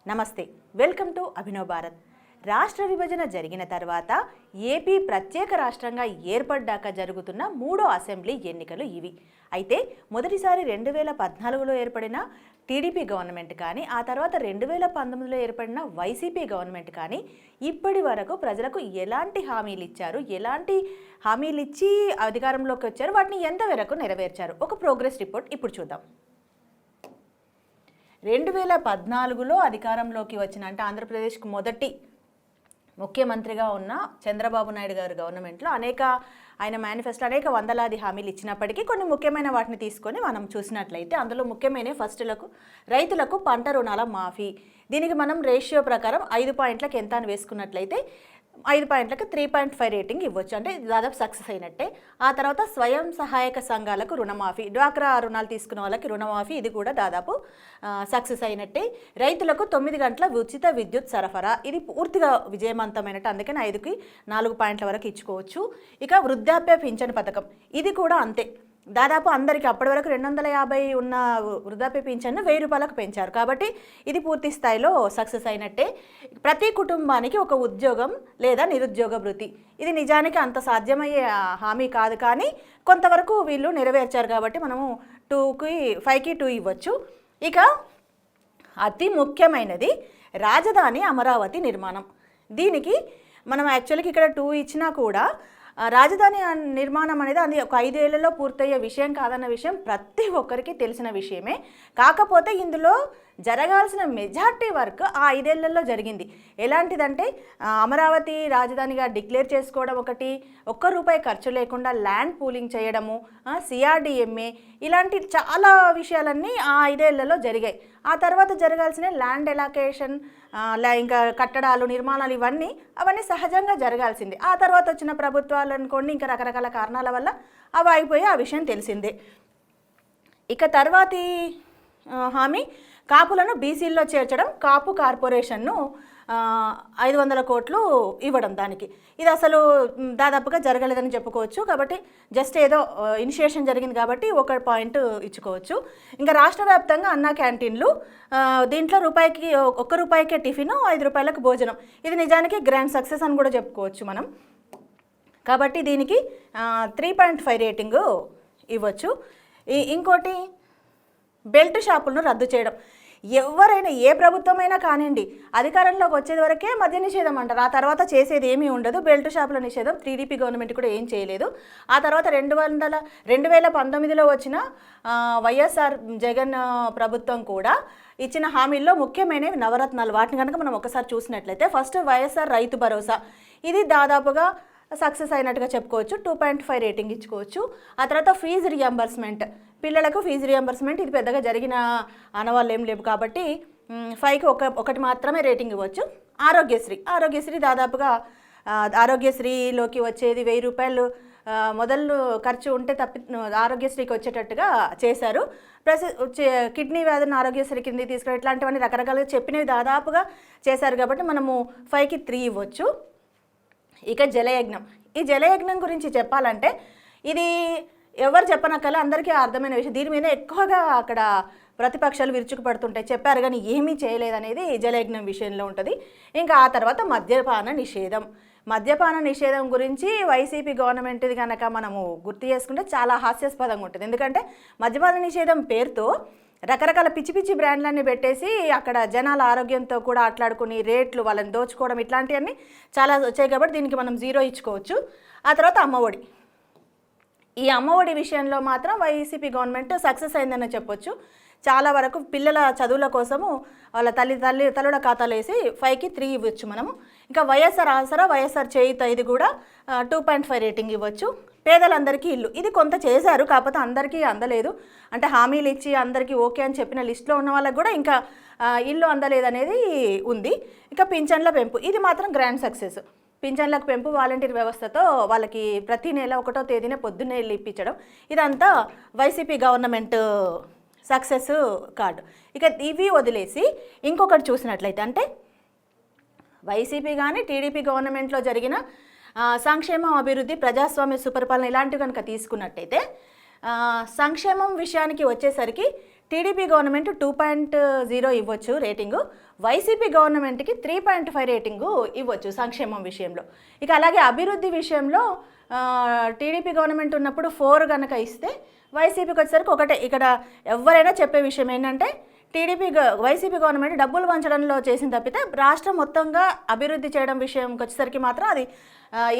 నమస్తే, welcome to Abhinav Bharat. రాష్ట్ర విభజన జరిగిన తర్వాత ఏపీ ప్రత్యేక రాష్ట్రంగా ఏర్పడ్డాక జరుగుతున్న మూడో అసెంబ్లీ ఎన్నికలు ఇవి. అయితే మొదటిసారి 2014లో ఏర్పడిన టీడీపీ గవర్నమెంట్ కానీ, ఆ తర్వాత 2019లో ఏర్పడిన వైసీపీ గవర్నమెంట్ కానీ ఇప్పటి వరకు ప్రజలకు ఎలాంటి హామీలు ఇచ్చారు, ఎలాంటి హామీలు ఇచ్చి అధికారంలోకి వచ్చారు, వాటిని ఎంతవరకు నెరవేర్చారు, ఒక ప్రోగ్రెస్ రిపోర్ట్ ఇప్పుడు చూద్దాం. 2014లో అధికారంలోకి వచ్చిన, అంటే ఆంధ్రప్రదేశ్కు మొదటి ముఖ్యమంత్రిగా ఉన్న చంద్రబాబు నాయుడు గారు గవర్నమెంట్లో ఆయన మేనిఫెస్టో అనేక వందలాది హామీలు ఇచ్చినప్పటికీ కొన్ని ముఖ్యమైన వాటిని తీసుకొని మనం చూసినట్లయితే అందులో ముఖ్యమైన రైతులకు పంట రుణాల మాఫీ. దీనికి మనం రేషియో ప్రకారం 5 పాయింట్లకు ఎంత అని వేసుకున్నట్లయితే 5 పాయింట్లకు 3.5 రేటింగ్ ఇవ్వచ్చు, అంటే దాదాపు సక్సెస్ అయినట్టే. ఆ తర్వాత స్వయం సహాయక సంఘాలకు రుణమాఫీ, డ్వాక్రా రుణాలు తీసుకున్న వాళ్ళకి రుణమాఫీ, ఇది కూడా దాదాపు సక్సెస్ అయినట్టే. రైతులకు 9 గంటల ఉచిత విద్యుత్ సరఫరా, ఇది పూర్తిగా విజయవంతమైనట్టు, అందుకని 5కి 4 పాయింట్ల వరకు ఇచ్చుకోవచ్చు. ఇక వృద్ధాప్య పింఛన్ పథకం, ఇది కూడా అంతే, దాదాపు అందరికీ అప్పటి వరకు 250 ఉన్న వృద్ధాప్య పింఛన్ను 1000 రూపాయలకు పెంచారు, కాబట్టి ఇది పూర్తి స్థాయిలో సక్సెస్ అయినట్టే. ప్రతి కుటుంబానికి ఒక ఉద్యోగం లేదా నిరుద్యోగ భృతి, ఇది నిజానికి అంత సాధ్యమయ్యే హామీ కాదు, కానీ కొంతవరకు వీళ్ళు నెరవేర్చారు కాబట్టి మనము 5కి 2 ఇవ్వచ్చు. ఇక అతి ముఖ్యమైనది రాజధాని అమరావతి నిర్మాణం. దీనికి మనం యాక్చువల్గా ఇక్కడ 2 ఇచ్చినా కూడా రాజధాని నిర్మాణం అనేది అది ఒక 5 ఏళ్లలో పూర్తయ్యే విషయం కాదన్న విషయం ప్రతి ఒక్కరికి తెలిసిన విషయమే. కాకపోతే ఇందులో జరగాల్సిన మెజార్టీ వర్క్ ఆ 5 ఏళ్లలో జరిగింది. ఎలాంటిదంటే అమరావతి రాజధానిగా డిక్లేర్ చేసుకోవడం ఒకటి, ₹1 ఖర్చు లేకుండా ల్యాండ్ పూలింగ్ చేయడము, CRDMA, ఇలాంటి చాలా విషయాలన్నీ ఆ 5 ఏళ్లలో జరిగాయి. ఆ తర్వాత జరగాల్సిన ల్యాండ్ ఎలాకేషన్, ఇంకా కట్టడాలు, నిర్మాణాలు, అవన్నీ సహజంగా జరగాల్సిందే. ఆ తర్వాత వచ్చిన ప్రభుత్వాలు అనుకోండి, ఇంకా రకరకాల కారణాల వల్ల అవి అయిపోయి ఆ విషయం తెలిసిందే. ఇక తర్వాతి హామీ కాపులను బీసీల్లో చేర్చడం, కాపు కార్పొరేషన్ను 500 కోట్లు ఇవ్వడం. దానికి ఇది అసలు దాదాపుగా జరగలేదని చెప్పుకోవచ్చు. కాబట్టి జస్ట్ ఏదో ఇనిషియేషన్ జరిగింది కాబట్టి 1 పాయింట్ ఇచ్చుకోవచ్చు. ఇంకా రాష్ట్ర వ్యాప్తంగా అన్నా క్యాంటీన్లు, దీంట్లో ₹1కే టిఫిన్, ₹5 భోజనం, ఇది నిజానికి గ్రాండ్ సక్సెస్ అని కూడా చెప్పుకోవచ్చు మనం. కాబట్టి దీనికి 3.5 రేటింగు ఇవ్వచ్చు. ఇంకోటి బెల్ట్ షాపులను రద్దు చేయడం. ఎవరైనా ఏ ప్రభుత్వమైనా కానివ్వండి, అధికారంలోకి వచ్చేది వరకే మద్య నిషేధం అంటారు, ఆ తర్వాత చేసేది ఏమీ ఉండదు. బెల్ట్ షాపుల నిషేధం టీడీపీ గవర్నమెంట్ కూడా ఏం చేయలేదు. ఆ తర్వాత 2019లో వచ్చిన వైఎస్ఆర్ జగన్ ప్రభుత్వం కూడా ఇచ్చిన హామీల్లో ముఖ్యమైనవి నవరత్నాలు. వాటిని కనుక మనం ఒకసారి చూసినట్లయితే ఫస్ట్ వైఎస్ఆర్ రైతు భరోసా, ఇది దాదాపుగా సక్సెస్ అయినట్టుగా చెప్పుకోవచ్చు, 2.5 రేటింగ్ ఇచ్చుకోవచ్చు. ఆ తర్వాత ఫీజు రియంబర్స్మెంట్, పిల్లలకు ఫీజు రియంబర్స్మెంట్, ఇది పెద్దగా జరిగిన ఆనవాళ్ళు ఏం లేవు కాబట్టి 5కి 1 మాత్రమే రేటింగ్ ఇవ్వచ్చు. ఆరోగ్యశ్రీ దాదాపుగా ఆరోగ్యశ్రీలోకి వచ్చేది ₹1000 మొదలు ఖర్చు ఉంటే ఆరోగ్యశ్రీకి వచ్చేటట్టుగా చేశారు. ప్లస్ కిడ్నీ వ్యాధులను ఆరోగ్యశ్రీ కింద తీసుకుని ఇట్లాంటివన్నీ రకరకాలుగా చెప్పినవి దాదాపుగా చేశారు కాబట్టి మనము 5కి 3 ఇవ్వచ్చు. ఇక జలయజ్ఞం, ఈ జలయజ్ఞం గురించి చెప్పాలంటే ఇది ఎవరు చెప్పనక్కల అందరికీ అర్థమైన విషయం. దీని మీద ఎక్కువగా అక్కడ ప్రతిపక్షాలు విరుచుకుపడుతుంటాయి, చెప్పారు కానీ ఏమీ చేయలేదనేది జలయజ్ఞం విషయంలో ఉంటుంది. ఇంకా ఆ తర్వాత మద్యపాన నిషేధం గురించి వైసీపీ గవర్నమెంట్ది కనుక మనము గుర్తు చేసుకుంటే చాలా హాస్యాస్పదంగా ఉంటుంది. ఎందుకంటే మద్యపాన నిషేధం పేరుతో రకరకాల పిచ్చి బ్రాండ్లన్నీ పెట్టేసి అక్కడ జనాల ఆరోగ్యంతో కూడా ఆటలాడుకుని రేట్లు వాళ్ళని దోచుకోవడం, ఇట్లాంటివన్నీ చాలా వచ్చాయి కాబట్టి దీనికి మనం 0 ఇచ్చుకోవచ్చు. ఆ తర్వాత అమ్మఒడి, ఈ అమ్మఒడి విషయంలో మాత్రం వైసీపీ గవర్నమెంట్ సక్సెస్ అయిందని చెప్పొచ్చు. చాలా వరకు పిల్లల చదువుల కోసము వాళ్ళ తల్లుల ఖాతాలు వేసి 5కి 3 ఇవ్వచ్చు మనము. ఇంకా వైఎస్ఆర్ ఆసరా, వైఎస్ఆర్ చేయుత, ఇది కూడా 2.5 రేటింగ్ ఇవ్వచ్చు. పేదలందరికీ ఇల్లు, ఇది కొంత చేశారు, కాకపోతే అందరికీ అందలేదు. అంటే హామీలు ఇచ్చి అందరికీ ఓకే అని చెప్పిన లిస్టులో ఉన్న వాళ్ళకి కూడా ఇంకా ఇల్లు అందలేదనేది ఉంది. ఇక పింఛన్ల పెంపు, ఇది మాత్రం గ్రాండ్ సక్సెస్. పింఛన్లకు పెంపు, వాలంటీర్ వ్యవస్థతో వాళ్ళకి ప్రతి నెల 1వ తేదీనే పొద్దున్నే ఇల్లు ఇప్పించడం, ఇదంతా వైసీపీ గవర్నమెంట్ సక్సెస్ కార్డు. ఇక ఇవి వదిలేసి ఇంకొకటి చూసినట్లయితే, అంటే వైసీపీ కానీ టీడీపీ గవర్నమెంట్లో జరిగిన సంక్షేమం, అభివృద్ధి, ప్రజాస్వామ్య సుపరిపాలన ఇలాంటివి కనుక తీసుకున్నట్టయితే సంక్షేమం విషయానికి వచ్చేసరికి టీడీపీ గవర్నమెంట్ 2.0 ఇవ్వచ్చు రేటింగు, వైసీపీ గవర్నమెంట్కి 3.5 రేటింగు ఇవ్వచ్చు సంక్షేమం విషయంలో. ఇక అలాగే అభివృద్ధి విషయంలో టీడీపీ గవర్నమెంట్ ఉన్నప్పుడు 4 కనుక ఇస్తే వైసీపీకి వచ్చేసరికి 1. ఇక్కడ ఎవరైనా చెప్పే విషయం ఏంటంటే వైసీపీ గవర్నమెంట్ డబ్బులు పంచడంలో చేసిన తప్పితే రాష్ట్రం మొత్తంగా అభివృద్ధి చేయడం విషయంకి వచ్చేసరికి మాత్రం అది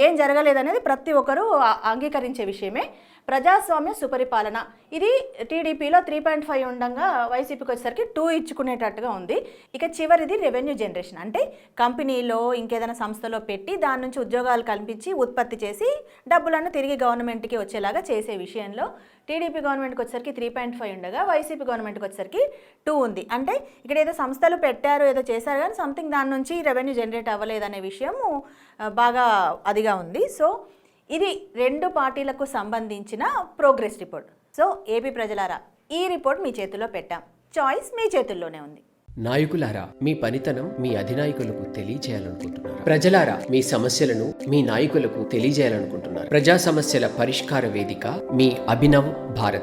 ఏం జరగలేదనేది ప్రతి ఒక్కరూ అంగీకరించే విషయమే. ప్రజాస్వామ్య సుపరిపాలన ఇది టీడీపీలో 3.5 ఉండగా వైసీపీకి వచ్చేసరికి 2 ఇచ్చుకునేటట్టుగా ఉంది. ఇక చివరిది రెవెన్యూ జనరేషన్, అంటే కంపెనీలో ఇంకేదైనా సంస్థలో పెట్టి దాని నుంచి ఉద్యోగాలు కల్పించి ఉత్పత్తి చేసి డబ్బులను తిరిగి గవర్నమెంట్కి వచ్చేలాగా చేసే విషయంలో టీడీపీ గవర్నమెంట్కి వచ్చేసరికి 3.5 ఉండగా వైసీపీ గవర్నమెంట్కి వచ్చేసరికి 2 ఉంది. అంటే ఇక్కడ ఏదో సంస్థలు పెట్టారు ఏదో చేశారు కానీ సంథింగ్ దాని నుంచి రెవెన్యూ జనరేట్ అవ్వలేదనే విషయము బాగా అదిగా ఉంది. సో ఇది 2 పార్టీలకు సంబంధించిన ప్రోగ్రెస్ రిపోర్ట్. సో ఏపీ ప్రజలారా, ఈ రిపోర్ట్ మీ చేతుల్లో పెట్టాం, చాయిస్ మీ చేతుల్లోనే ఉంది. నాయకులారా, మీ పనితనం మీ అధినాయకులకు తెలియజేయాలనుకుంటున్నారు. ప్రజలారా, మీ సమస్యలను మీ నాయకులకు తెలియజేయాలనుకుంటున్నారు. ప్రజా సమస్యల పరిష్కార వేదిక మీ అభినవ్ భారత్.